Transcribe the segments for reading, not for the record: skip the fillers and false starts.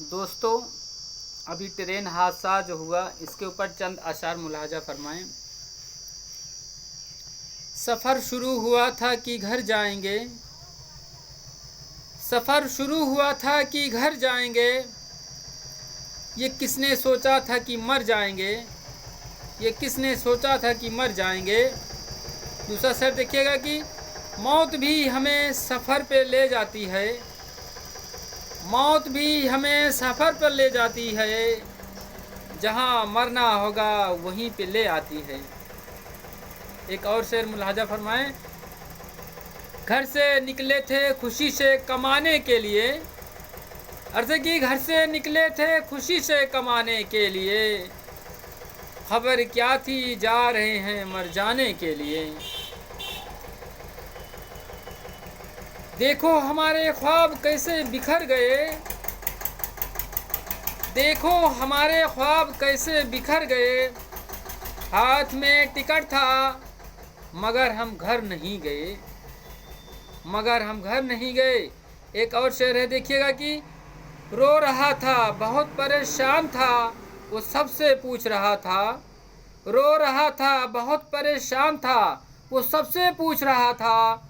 दोस्तों, अभी ट्रेन हादसा जो हुआ इसके ऊपर चंद आसार मुलाहजा फरमाएं। सफ़र शुरू हुआ था कि घर जाएंगे, सफ़र शुरू हुआ था कि घर जाएंगे, ये किसने सोचा था कि मर जाएंगे, ये किसने सोचा था कि मर जाएंगे। दूसरा शेर देखिएगा कि मौत भी हमें सफ़र पे ले जाती है, मौत भी हमें सफ़र पर ले जाती है, जहाँ मरना होगा वहीं पे ले आती है। एक और शेर मुलाहजा फरमाएं। घर से निकले थे खुशी से कमाने के लिए, अर्ज़ की घर से निकले थे खुशी से कमाने के लिए, खबर क्या थी जा रहे हैं मर जाने के लिए। देखो हमारे ख्वाब कैसे बिखर गए, देखो हमारे ख्वाब कैसे बिखर गए, हाथ में टिकट था मगर हम घर नहीं गए, मगर हम घर नहीं गए। एक और शेर है देखिएगा कि रो रहा था बहुत परेशान था, वो सबसे पूछ रहा था, रो रहा था बहुत परेशान था, वो सबसे पूछ रहा था।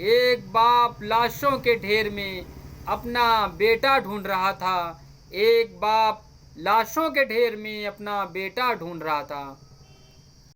एक बाप लाशों के ढेर में अपना बेटा ढूंढ रहा था, एक बाप लाशों के ढेर में अपना बेटा ढूंढ रहा था।